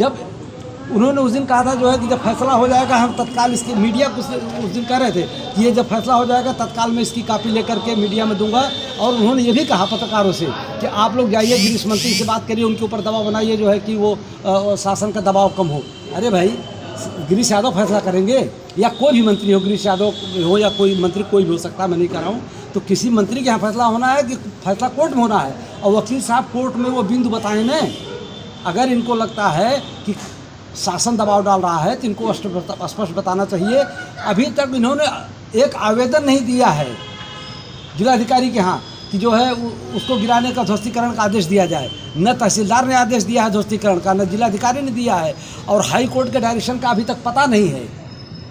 जब उन्होंने उस दिन कहा था जो है कि जब फैसला हो जाएगा हम तत्काल इसकी मीडिया को उस दिन कह रहे थे कि ये जब फैसला हो जाएगा तत्काल मैं इसकी कॉपी लेकर के मीडिया में दूंगा। और उन्होंने ये भी कहा पत्रकारों से कि आप लोग जाइए गिरीश मंत्री से बात करिए, उनके ऊपर दबाव बनाइए जो है कि वो शासन का दबाव कम हो। अरे भाई, गिरीश यादव फैसला करेंगे या कोई भी मंत्री हो, गिरीश यादव हो या कोई मंत्री, कोई भी हो सकता है, मैं नहीं कह रहा हूँ। तो किसी मंत्री के यहाँ फैसला होना है कि फैसला कोर्ट में होना है, और वकील साहब कोर्ट में वो बिंदु बताएं न। अगर इनको लगता है कि शासन दबाव डाल रहा है तो इनको स्पष्ट बताना चाहिए। अभी तक इन्होंने एक आवेदन नहीं दिया है जिलाधिकारी के यहाँ कि जो है उसको गिराने का ध्वस्तीकरण का आदेश दिया जाए। न तहसीलदार ने आदेश दिया है ध्वस्तीकरण का, न जिलाधिकारी ने दिया है, और हाई कोर्ट के डायरेक्शन का अभी तक पता नहीं है।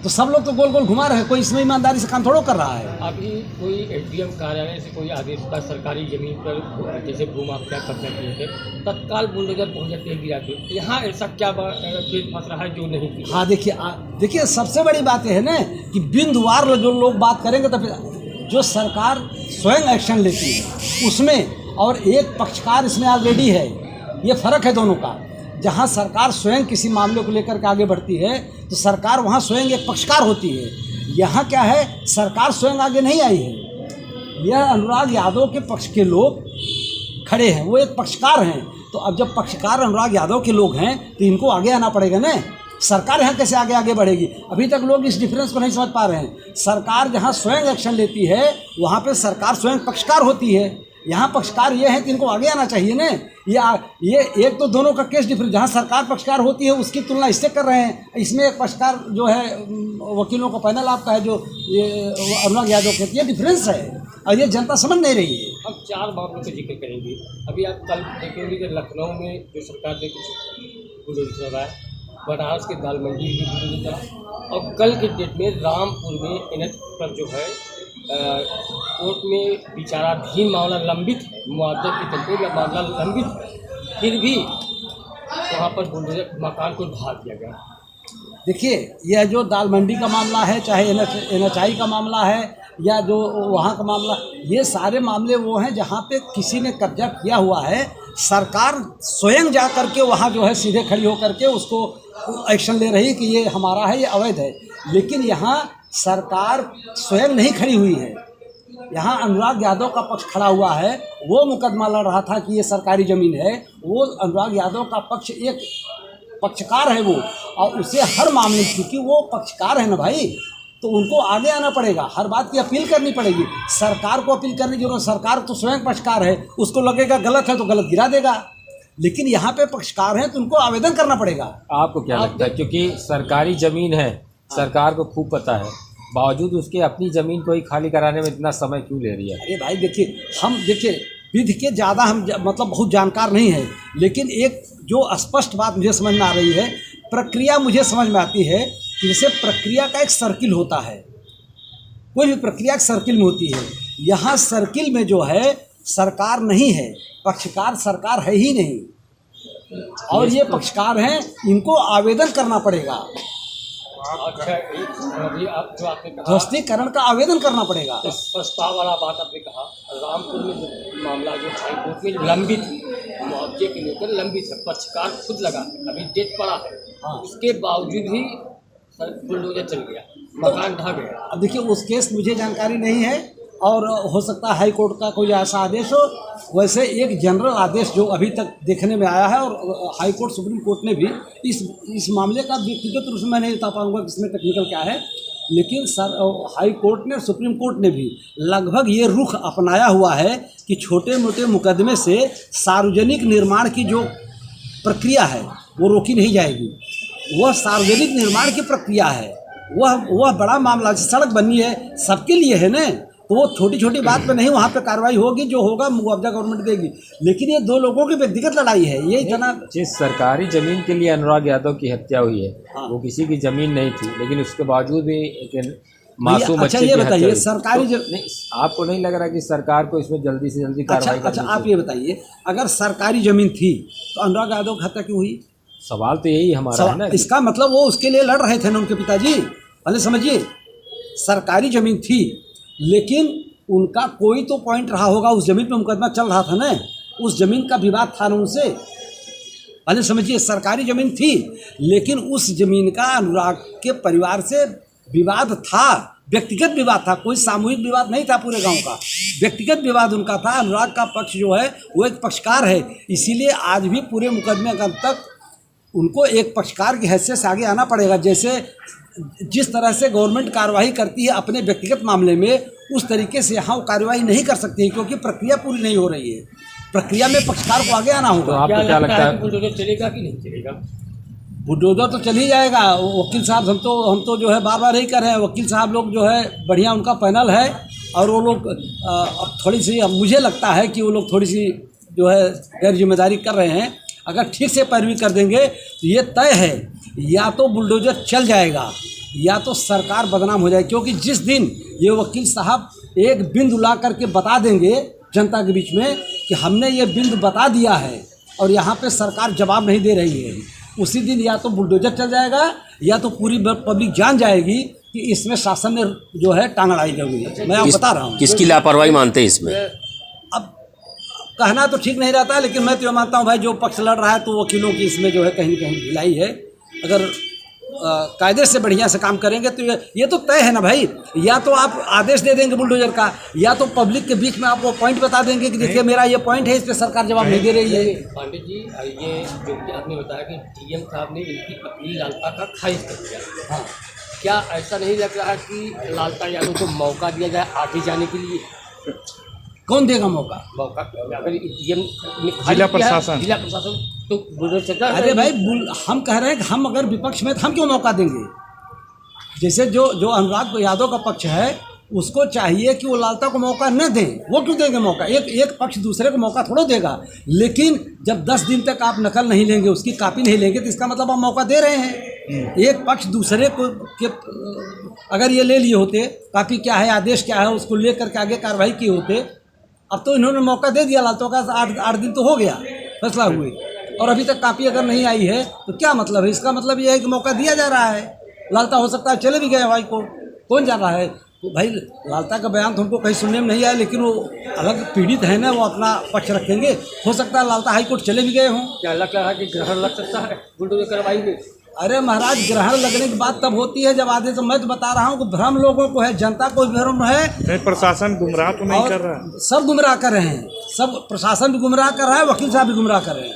तो सब लोग तो गोल गोल घुमा रहे हैं, कोई इसमें ईमानदारी से काम थोड़ा कर रहा है। अभी कोई एसडीएम कार्यालय से कोई आदेश का सरकारी जमीन पर जैसे भूमाफिया कब्जा किए थे, तत्काल बुलडोजर पहुंच जाते हैं गिराते। यहाँ ऐसा क्या पेट फंस रहा है जो नहीं किया? हाँ, देखिए सबसे बड़ी बात है ना कि बिंदुवार जो लोग बात करेंगे तो फिर जो सरकार स्वयं एक्शन लेती है उसमें, और एक पक्षकार इसमें ऑलरेडी है, ये फ़र्क है दोनों का। जहाँ सरकार स्वयं किसी मामले को लेकर के आगे बढ़ती है तो सरकार वहाँ स्वयं एक पक्षकार होती है। यहाँ क्या है, सरकार स्वयं आगे नहीं आई है, यह अनुराग यादव के पक्ष के लोग खड़े हैं, वो एक पक्षकार हैं। तो अब जब पक्षकार अनुराग यादव के लोग हैं तो इनको आगे आना पड़ेगा ना। सरकार यहाँ कैसे आगे बढ़ेगी? अभी तक लोग इस डिफरेंस को नहीं समझ पा रहे हैं। सरकार जहाँ स्वयं एक्शन लेती है वहाँ पे सरकार स्वयं पक्षकार होती है। यहाँ पक्षकार ये है कि इनको आगे आना चाहिए ना। ये एक तो दोनों का केस डिफरेंस, जहाँ सरकार पक्षकार होती है उसकी तुलना इससे कर रहे हैं। इसमें एक पक्षकार जो है वकीलों का पैनल आपका है जो ये अनुराग यादव कहती है, डिफरेंस है, और ये जनता समझ नहीं रही है। हम 4 मामलों का जिक्र करेंगे। अभी आप कल देखेंगे कि लखनऊ में जो सरकार ने कुछ बुलडोजर चला है, बनारस के दाल मंडी में बुलडोजर चला, और कल के डेट में रामपुर में एनएच पर जो है कोर्ट में विचाराधीन मामला लंबित है, मुआवजे के चलते मामला लंबित है, फिर भी वहाँ पर बुलडोजर मकान को ढा दिया गया। देखिए, यह जो दाल मंडी का मामला है, चाहे NHI का मामला है या जो वहाँ का मामला, ये सारे मामले वो हैं जहाँ पे किसी ने कब्जा किया हुआ है। सरकार स्वयं जा करके वहाँ जो है सीधे खड़ी होकर के उसको एक्शन ले रही कि ये हमारा है, ये अवैध है। लेकिन यहाँ सरकार स्वयं नहीं खड़ी हुई है, यहाँ अनुराग यादव का पक्ष खड़ा हुआ है। वो मुकदमा लड़ रहा था कि ये सरकारी ज़मीन है, वो अनुराग यादव का पक्ष एक पक्षकार है वो, और उसे हर मामले, क्योंकि वो पक्षकार है ना भाई, तो उनको आगे आना पड़ेगा, हर बात की अपील करनी पड़ेगी। सरकार को अपील करने की जरूरत, सरकार तो स्वयं पक्षकार है, उसको लगेगा गलत है तो गलत गिरा देगा। लेकिन यहाँ पे पक्षकार हैं तो उनको आवेदन करना पड़ेगा। आपको क्या लगता है, क्योंकि सरकारी ज़मीन है, सरकार को खूब पता है, बावजूद उसके अपनी ज़मीन को ही खाली कराने में इतना समय क्यों ले रही है? अरे भाई देखिए विधि के ज़्यादा हम मतलब बहुत जानकार नहीं है, लेकिन एक जो स्पष्ट बात मुझे समझ में आ रही है, प्रक्रिया मुझे समझ में आती है कि जैसे प्रक्रिया का एक सर्किल होता है, कोई भी प्रक्रिया एक सर्किल में होती है। यहाँ सर्किल में जो है सरकार नहीं है, पक्षकार सरकार है ही नहीं, और ये पक्षकार हैं, इनको आवेदन करना पड़ेगा। अच्छा, अभी आप जो आपने कहा ध्वस्तीकरण का आवेदन करना पड़ेगा। प्रस्ताव वाला बात आपने कहा, रामपुर में जो मामला जो हाई कोर्ट में लंबित मुआवजे के लेकर लंबित है, पक्षकार खुद लगा है, अभी डेट पड़ा है, उसके बावजूद भी बुलडोजर चल गया, मकान ढह गया। अब देखिए उस केस मुझे जानकारी नहीं है, और हो सकता है हाई कोर्ट का कोई ऐसा आदेश हो। वैसे एक जनरल आदेश जो अभी तक देखने में आया है, और हाई कोर्ट सुप्रीम कोर्ट ने भी इस मामले का व्यक्तिगत रूप से मैं नहीं बता पाऊँगा कि इसमें टेक्निकल क्या है, लेकिन हाई कोर्ट ने, सुप्रीम कोर्ट ने भी लगभग ये रुख अपनाया हुआ है कि छोटे मोटे मुकदमे से सार्वजनिक निर्माण की जो प्रक्रिया है वो रोकी नहीं जाएगी। वह सार्वजनिक निर्माण की प्रक्रिया है, वह बड़ा मामला, सड़क बननी है सबके लिए है ना, तो वो छोटी छोटी बात पे नहीं, वहाँ पे कार्रवाई होगी, जो होगा मुआवजा गवर्नमेंट देगी। लेकिन ये दो लोगों की व्यक्तिगत लड़ाई है, ये इतना। जिस सरकारी ज़मीन के लिए अनुराग यादव की हत्या हुई है, हाँ। वो किसी की ज़मीन नहीं थी, लेकिन उसके बावजूद भी एक मासूम अच्छा, बच्चे ये की हत्या बताइए हुई। सरकारी तो नहीं, आपको नहीं लग रहा कि सरकार को इसमें जल्दी से जल्दी कार्रवाई करनी अच्छा, आप चाहिए? ये बताइए, अगर सरकारी ज़मीन थी तो अनुराग यादव की हत्या क्यों हुई? सवाल तो यही हमारा है ना। इसका मतलब वो उसके लिए लड़ रहे थे ना उनके पिताजी। पहले समझिए, सरकारी ज़मीन थी, लेकिन उनका कोई तो पॉइंट रहा होगा, उस ज़मीन पे मुकदमा चल रहा था ना, उस ज़मीन का विवाद था ना उनसे। पहले समझिए सरकारी ज़मीन थी, लेकिन उस ज़मीन का अनुराग के परिवार से विवाद था, व्यक्तिगत विवाद था, कोई सामूहिक विवाद नहीं था पूरे गांव का, व्यक्तिगत विवाद उनका था। अनुराग का पक्ष जो है वो एक पक्षकार है, इसीलिए आज भी पूरे मुकदमे का तक उनको एक पक्षकार की हैसियत से आगे आना पड़ेगा। जैसे जिस तरह से गवर्नमेंट कार्रवाई करती है अपने व्यक्तिगत मामले में, उस तरीके से यहाँ वो कार्रवाई नहीं कर सकती है, क्योंकि प्रक्रिया पूरी नहीं हो रही है। प्रक्रिया में पक्षकार को आगे आना तो होगा। आपको क्या लगता है बुलडोजर चलेगा कि नहीं चलेगा? बुलडोजर तो चल ही जाएगा। वकील साहब हम तो जो है बार बार यही कर रहे हैं, वकील साहब लोग जो है बढ़िया उनका पैनल है, और वो लोग अब थोड़ी सी, अब मुझे लगता है कि वो लोग थोड़ी सी जो है गैर जिम्मेदारी कर रहे हैं। अगर ठीक से पैरवी कर देंगे तो ये तय है, या तो बुलडोजर चल जाएगा या तो सरकार बदनाम हो जाएगी। क्योंकि जिस दिन ये वकील साहब एक बिंदु ला करके बता देंगे जनता के बीच में कि हमने ये बिंदु बता दिया है और यहाँ पे सरकार जवाब नहीं दे रही है, उसी दिन या तो बुलडोजर चल जाएगा या तो पूरी पब्लिक जान जाएगी कि इसमें शासन ने जो है टांग अड़ाई कर हुई है। मैं आपको बता रहा हूँ। किसकी लापरवाही मानते हैं इसमें? अब कहना तो ठीक नहीं रहता है, लेकिन मैं तो ये मानता हूँ भाई जो पक्ष लड़ रहा है तो वकीलों की इसमें जो है कहीं न कहीं ढिलाई है। अगर कायदे से बढ़िया से काम करेंगे तो ये तो तय है ना भाई। या तो आप आदेश दे देंगे बुलडोजर का, या तो पब्लिक के बीच में आप वो पॉइंट बता देंगे कि देखिए मेरा ये पॉइंट है, इस पर सरकार जवाब नहीं दे रही है। पांडे जी, ये जो कि आपने बताया कि डीएम साहब ने इनकी अपील लालता का खारिज कर दिया, हाँ, क्या ऐसा नहीं लग रहा कि लालता यादव को मौका दिया जाए आगे जाने के लिए? कौन देगा मौका? अगर डीएम जिला प्रशासन तो बुलडोजर चलता है। अरे भाई हम कह रहे हैं कि हम अगर विपक्ष में तो हम क्यों मौका देंगे? जैसे जो अनुराग यादव का पक्ष है उसको चाहिए कि वो लालता को मौका न दें। वो क्यों देंगे मौका? एक पक्ष दूसरे को मौका थोड़ा देगा। लेकिन जब 10 दिन तक आप नकल नहीं लेंगे, उसकी कॉपी नहीं लेंगे, तो इसका मतलब आप मौका दे रहे हैं। एक पक्ष दूसरे को अगर ये ले लिए होते कॉपी क्या है, आदेश क्या है, उसको ले करके आगे कार्रवाई किए होते। अब तो इन्होंने मौका दे दिया लालता का, 8 दिन तो हो गया फैसला हुए, और अभी तक कॉपी अगर नहीं आई है तो क्या मतलब है? इसका मतलब ये है कि मौका दिया जा रहा है। लालता हो सकता है चले भी गए हाई कोर्ट, कौन जा रहा है? तो भाई लालता का बयान तो हमको कहीं सुनने में नहीं आया, लेकिन वो अलग पीड़ित है ना, वो अपना पक्ष रखेंगे। हो सकता है लालता हाई कोर्ट चले भी गए हों। क्या लग रहा है कि ग्रहण लग सकता है बुलडोजर करवाएंगे? अरे महाराज, ग्रहण लगने की बात तब होती है जब आधे से, मैं तो बता रहा हूँ कि भ्रम लोगों को है, जनता को भ्रम है। प्रशासन गुमराह तो नहीं कर रहा है? सब गुमराह कर रहे हैं, सब प्रशासन भी गुमराह कर रहा है, वकील साहब भी गुमराह कर रहे हैं।